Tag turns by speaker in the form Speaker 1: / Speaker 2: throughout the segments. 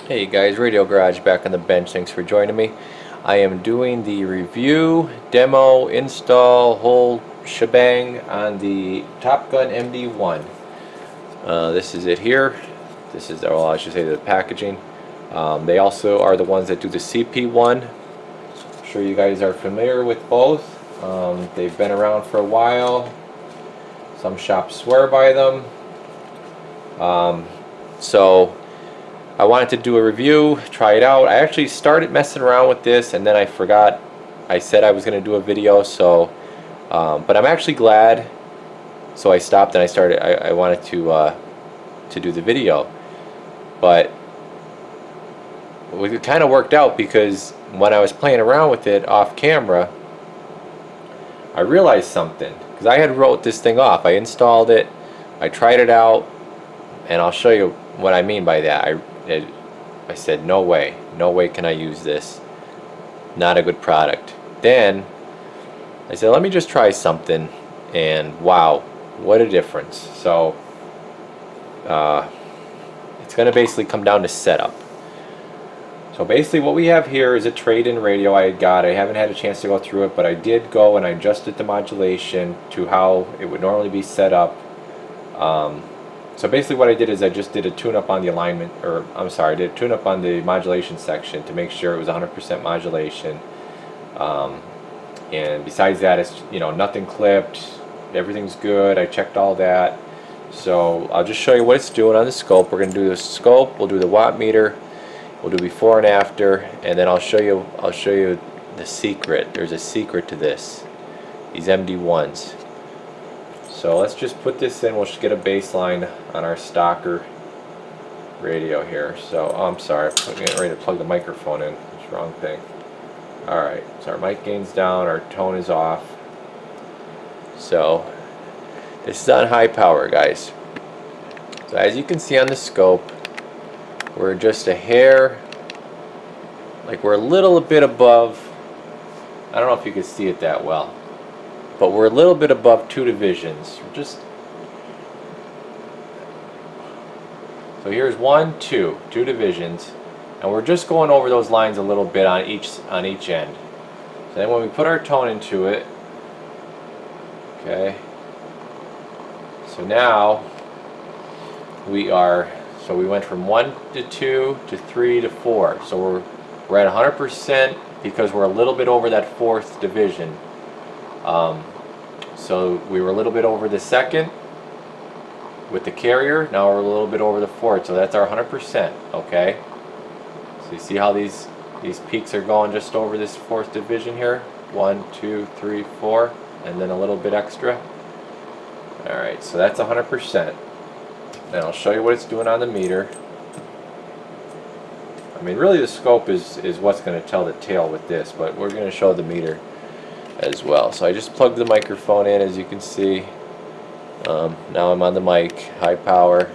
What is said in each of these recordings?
Speaker 1: Hey guys, Radio Garage back on the bench. Thanks for joining me. I am doing the review, demo, install, whole shebang on the Top Gun MD-1. This is it here. This is, well, I should say the packaging. They also are the ones that do the CP1. I'm sure you guys are familiar with both. They've been around for a while. Some shops swear by them. So I wanted to do a review, try it out. I actually started messing around with this and then I forgot. I said I was going to do a video, so but I'm actually glad. So I stopped and I started. I wanted to do the video, but it kind of worked out because when I was playing around with it off camera, I realized something, because I had wrote this thing off. I installed it, I tried it out, and I'll show you what I mean by that. I said, no way can I use this. Not a good product. Then I said, let me just try something, and wow, what a difference. So it's going to basically come down to setup. So basically what we have here is a trade-in radio I got. I haven't had a chance to go through it, but I did go and I adjusted the modulation to how it would normally be set up. So basically what I did is I just did a tune-up on the alignment, or I'm sorry, I did a tune-up on the modulation section to make sure it was 100% modulation. And besides that, it's, you know, nothing clipped, everything's good. I checked all that. So I'll just show you what it's doing on the scope. We're going to do the scope, we'll do the watt meter, we'll do before and after, and then I'll show you the secret. There's a secret to this, these MD-1s. So let's just put this in. We'll just get a baseline on our stalker radio here. So, oh, I'm sorry, I'm getting ready to plug the microphone in. It's the wrong thing. Alright, so our mic gain's down, our tone is off. So, this is on high power, guys. So as you can see on the scope, we're just a hair, like we're a little bit above, I don't know if you can see it that well, but we're a little bit above 2 divisions. We're just, so here's 1, 2 divisions, and we're just going over those lines a little bit on each end. So then when we put our tone into it, okay, so now we are, so we went from 1 to 2 to 3 to 4. So we're at 100% because we're a little bit over that 4th division. So we were a little bit over the 2nd with the carrier. Now we're a little bit over the 4th. So that's our 100%. Okay. So you see how these peaks are going just over this 4th division here. 1, 2, 3, 4, and then a little bit extra. All right. So that's 100%. Then I'll show you what it's doing on the meter. I mean, really the scope is what's going to tell the tale with this, but we're going to show the meter as well. So I just plugged the microphone in, as you can see. Now I'm on the mic, high power.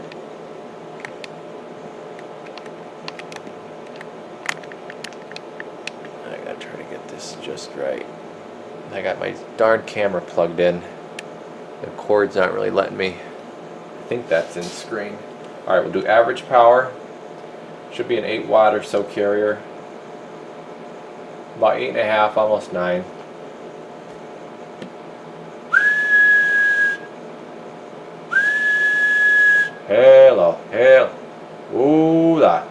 Speaker 1: I gotta try to get this just right. I got my darn camera plugged in. The cord's not really letting me. I think that's in screen. Alright, we'll do average power. Should be an 8 watt or so carrier. About 8.5, almost 9. Hello, hello. Ooh, that.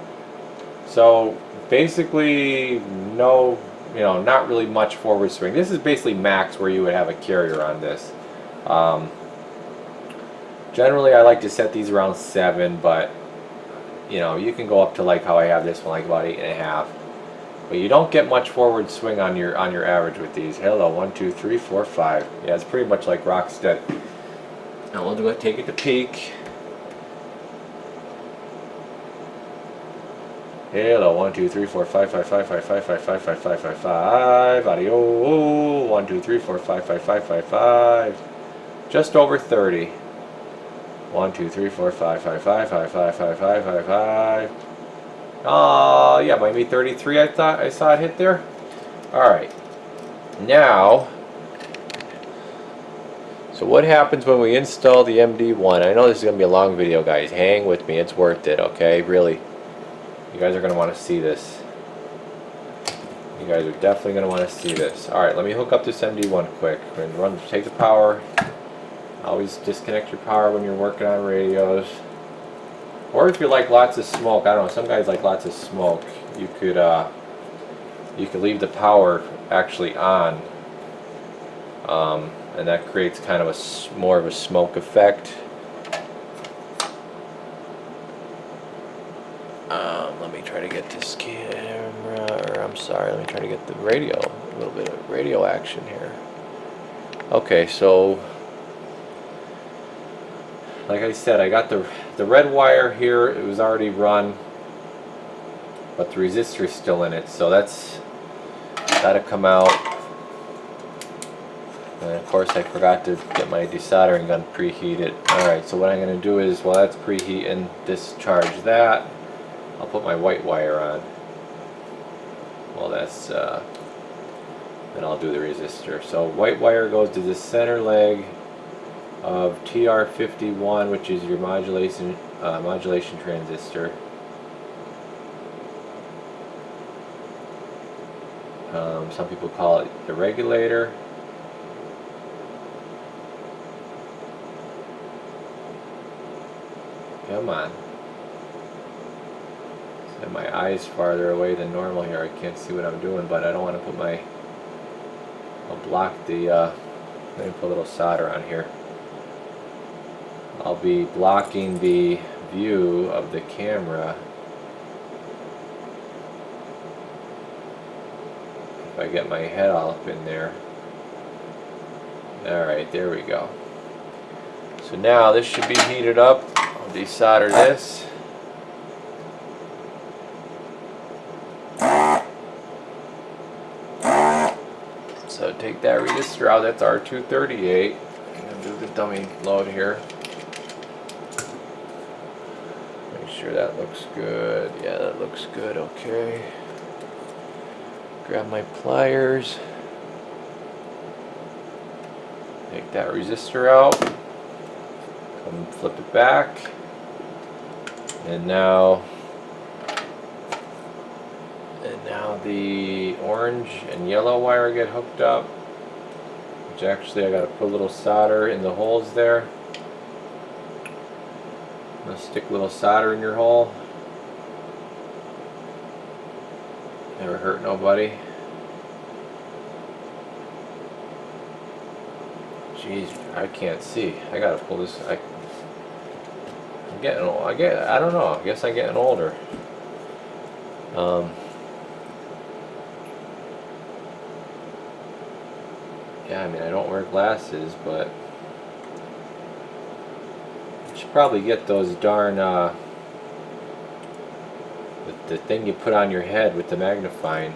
Speaker 1: So basically, no, not really much forward swing. This is basically max where you would have a carrier on this. Generally, I like to set these around 7, but you can go up to like how I have this one, like about 8.5. But you don't get much forward swing on your average with these. Hello, 1, 2, 3, 4, 5. Yeah, it's pretty much like rock steady. Now we'll do it. Take it to peak. Hello, 1, 2, 3, 4, 5, 5, 5, 5, 5, 5, 5, 5, 5, 5, 5. Audio. 1, 2, 3, 4, 5, 5, 5, 5, 5. Just over 30. 1, 2, 3, 4, 5, 5, 5, 5, 5, 5, 5, 5, 5. Yeah, maybe 33. I thought I saw it hit there. All right. Now, so what happens when we install the MD-1? I know this is gonna be a long video, guys. Hang with me. It's worth it. Okay, really. You guys are going to want to see this. You guys are definitely going to want to see this. Alright, let me hook up this MD-1 quick. We're going to take the power. Always disconnect your power when you're working on radios. Or if you like lots of smoke, I don't know, some guys like lots of smoke, you could leave the power actually on. And that creates kind of more of a smoke effect. Let me try to get this camera, or I'm sorry, let me try to get the radio, a little bit of radio action here. Okay, so like I said, I got the red wire here. It was already run, but the resistor is still in it, so that's gotta come out. And of course I forgot to get my desoldering gun preheated. Alright, so what I'm going to do is, while that's preheating, discharge that. I'll put my white wire on. Well, that's, then I'll do the resistor. So white wire goes to the center leg of TR51, which is your modulation transistor. Some people call it the regulator. Come on. And my eye's farther away than normal here. I can't see what I'm doing, but I don't want to put my... I'll block the... let me put a little solder on here. I'll be blocking the view of the camera. If I get my head all up in there. Alright, there we go. So now this should be heated up. I'll desolder this. So take that resistor out, that's R238. I'm going to do the dummy load here. Make sure that looks good. Yeah, that looks good, okay. Grab my pliers. Take that resistor out. Come flip it back. And now the orange and yellow wire get hooked up, which actually I got to put a little solder in the holes there. I'm going to stick a little solder in your hole. Never hurt nobody. Jeez, I can't see. I got to pull this. I'm getting old. I don't know. I guess I'm getting older. Yeah, I mean, I don't wear glasses, but I should probably get those darn, the thing you put on your head with the magnifying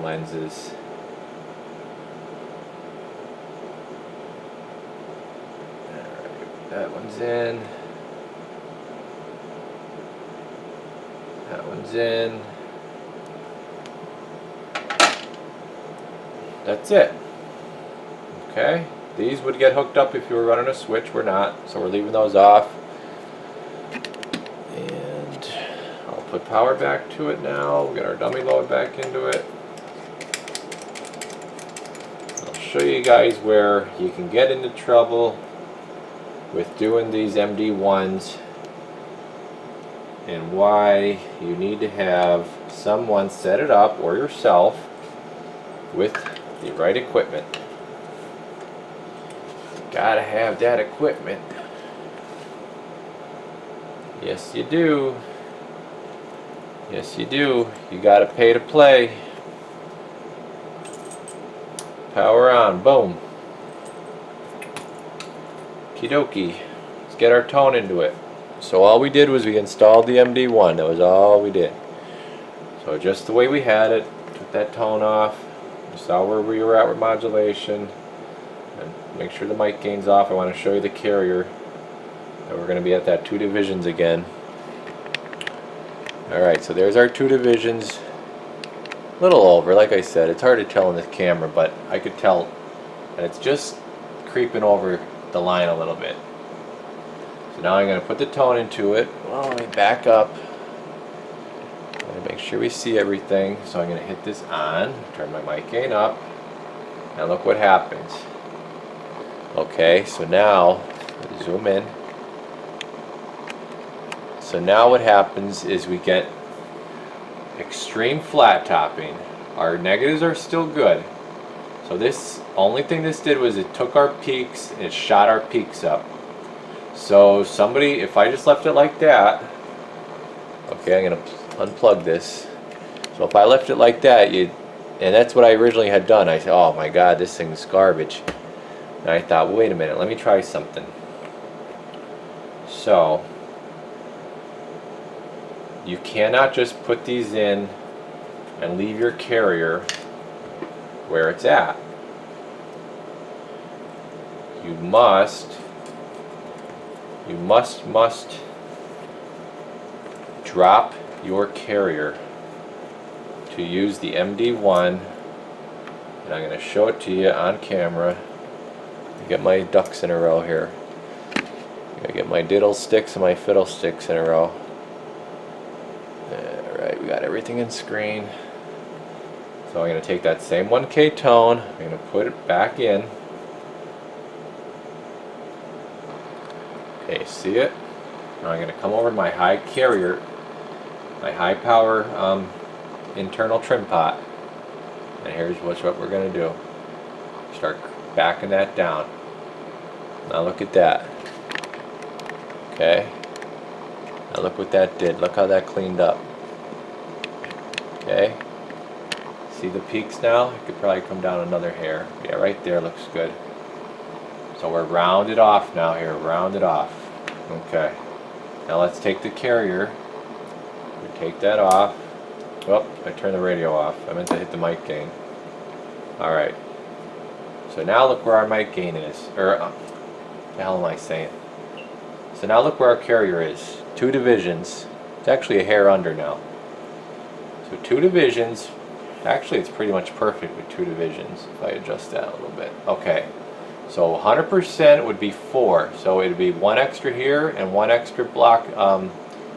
Speaker 1: lenses. Alright, that one's in. That one's in. That's it. Okay, these would get hooked up if you were running a switch. We're not, so we're leaving those off. And I'll put power back to it now. We'll get our dummy load back into it. I'll show you guys where you can get into trouble with doing these MD-1s and why you need to have someone set it up, or yourself, with the right equipment. Gotta have that equipment. Yes, you do. Yes, you do. You gotta pay to play. Power on. Boom. Okie dokie. Let's get our tone into it. So all we did was we installed the MD-1. That was all we did. So just the way we had it. Took that tone off. You saw where we were at with modulation. And make sure the mic gain's off. I want to show you the carrier. And we're going to be at that 2 divisions again. Alright, so there's our 2 divisions. A little over, like I said. It's hard to tell in the camera, but I could tell. And it's just creeping over the line a little bit. So now I'm going to put the tone into it. Well, let me back up. Make sure we see everything. So I'm going to hit this on, turn my mic gain up, and look what happens. Okay, so now, zoom in. So now what happens is we get extreme flat topping. Our negatives are still good. So this, only thing this did was it took our peaks and it shot our peaks up. So somebody, if I just left it like that, okay, I'm going to unplug this. So if I left it like that, and that's what I originally had done. I said, oh my god, this thing's garbage. And I thought, wait a minute, let me try something. So you cannot just put these in and leave your carrier where it's at. You must drop your carrier to use the MD-1, and I'm going to show it to you on camera. Get my ducks in a row here. I'm going to get my diddle sticks and my fiddle sticks in a row. Alright, we got everything in screen. So I'm going to take that same 1K tone, I'm going to put it back in. Okay, see it? Now I'm going to come over to my high carrier, my high power internal trim pot, and here's what we're going to do. Start backing that down. Now look at that. Okay. Now look what that did. Look how that cleaned up. Okay. See the peaks now? It could probably come down another hair. Yeah, right there looks good. So we're rounded off now here. Rounded off. Okay. Now let's take the carrier. We take that off. Oh, I turned the radio off. I meant to hit the mic gain. Alright. So now look where our mic gain is. Or, what the hell am I saying? So now look where our carrier is. 2 divisions. It's actually a hair under now. So 2 divisions. Actually, it's pretty much perfect with 2 divisions if I adjust that a little bit. Okay. So 100% would be 4. So it would be 1 extra here and 1 extra block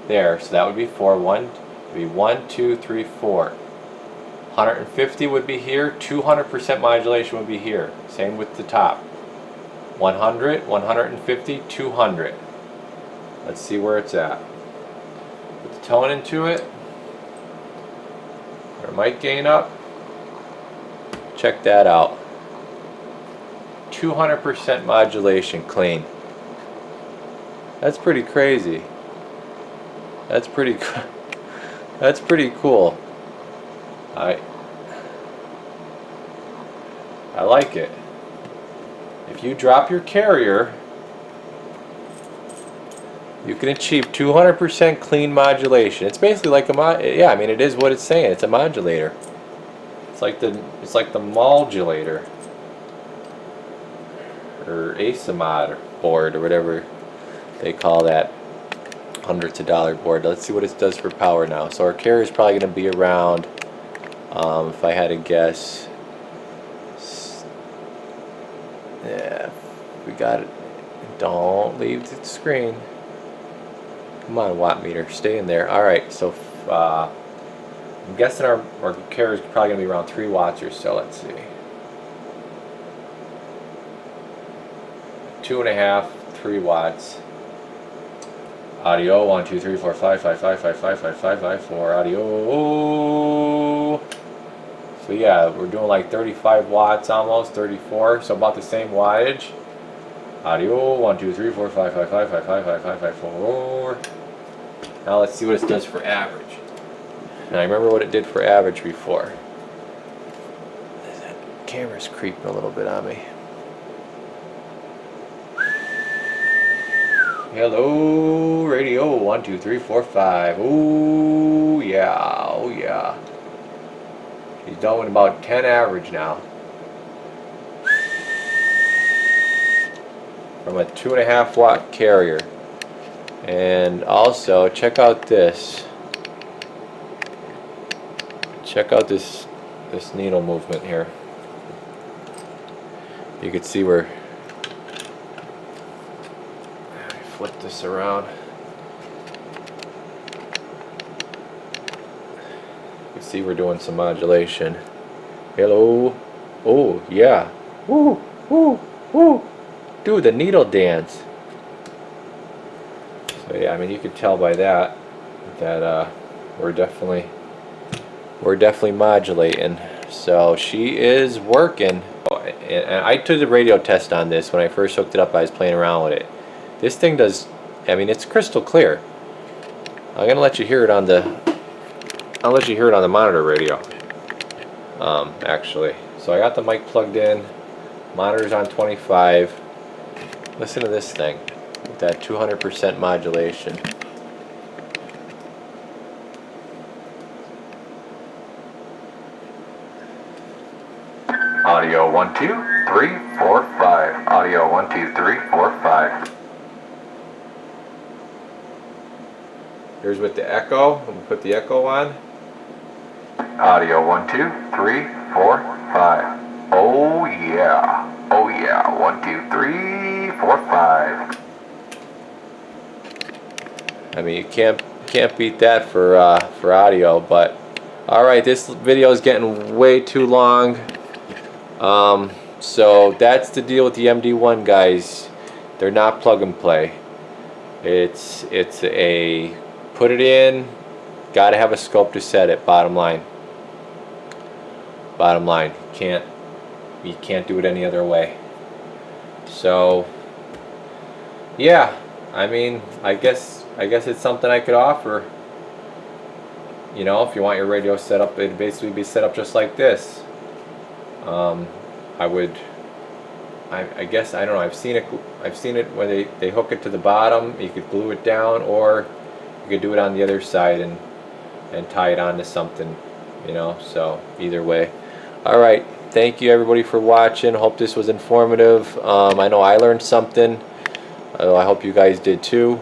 Speaker 1: there. So that would be 4. Would be 1, 2, 3, 4. 150 would be here. 200% modulation would be here. Same with the top. 100, 150, 200. Let's see where it's at. Put the tone into it. Our mic gain up. Check that out. 200% modulation clean. That's pretty crazy. That's pretty cool. I like it. If you drop your carrier, you can achieve 200% clean modulation. It's basically like yeah, I mean it is what it's saying. It's a modulator. It's like the modulator or ASMOD board or whatever they call that hundreds of dollar board. Let's see what it does for power now. So our carrier is probably going to be around, if I had to guess, yeah, we got it. Don't leave the screen. Come on, watt meter, stay in there. Alright, so I'm guessing our carrier is probably going to be around 3 watts or so. Let's see. 2.5, 3 watts. Audio 1, 2, 3, 4, 5, 5, 5, 5, 5, 5, 5, 5, 4. Audio. So yeah, we're doing like 35 watts almost, 34. So about the same wattage. Audio 1, 2, 3, 4, 5, 5, 5, 5, 5, 5, 5, 5, 4. Now let's see what it does for average. And I remember what it did for average before. That camera's creeping a little bit on me. Hello, radio 1, 2, 3, 4, 5. Ooh, yeah, oh yeah. He's done with about 10 average now. From a 2.5 watt carrier. And also, check out this. Check out this needle movement here. You can see where. flip this around. You can see we're doing some modulation. Hello. Oh yeah. Woo, woo, woo. Do the needle dance. So yeah, I mean you could tell by that we're definitely modulating. So she is working. And I took the radio test on this when I first hooked it up. I was playing around with it. This thing does, I mean, it's crystal clear. I'm gonna let you hear it on the monitor radio. Actually, so I got the mic plugged in. Monitor's on 25. Listen to this thing with that 200% modulation.
Speaker 2: Audio 1 2 3 4 5. Audio 1 2 3 4 5.
Speaker 1: Here's with the echo. I'm gonna put the echo on.
Speaker 2: Audio 1 2 3 4 5. Oh yeah. Oh yeah. 1 2 3 4 5.
Speaker 1: I mean, you can't beat that for audio. But all right, this video is getting way too long. So that's the deal with the MD-1, guys. They're not plug and play. It's a put it in, gotta have a scope to set it. Bottom line. You can't do it any other way. So yeah, I mean, I guess it's something I could offer. You know, if you want your radio set up, it'd basically be set up just like this. I guess, I don't know, I've seen it where they hook it to the bottom. You could glue it down, or you could do it on the other side and tie it onto something, you know. So either way. All right, thank you everybody for watching. Hope this was informative. I know I learned something. I hope you guys did too.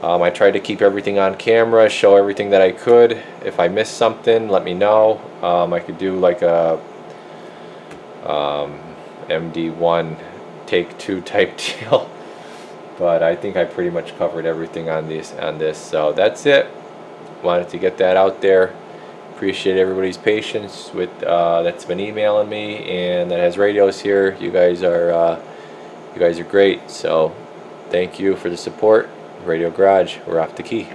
Speaker 1: I tried to keep everything on camera, show everything that I could. If I missed something, let me know. I could do like a MD-1 take 2 type deal, but I think I pretty much covered everything on this. So that's it. Wanted to get that out there. Appreciate everybody's patience with that's been emailing me and that has radios here. You guys are great. So thank you for the support. Radio Garage, we're off the key.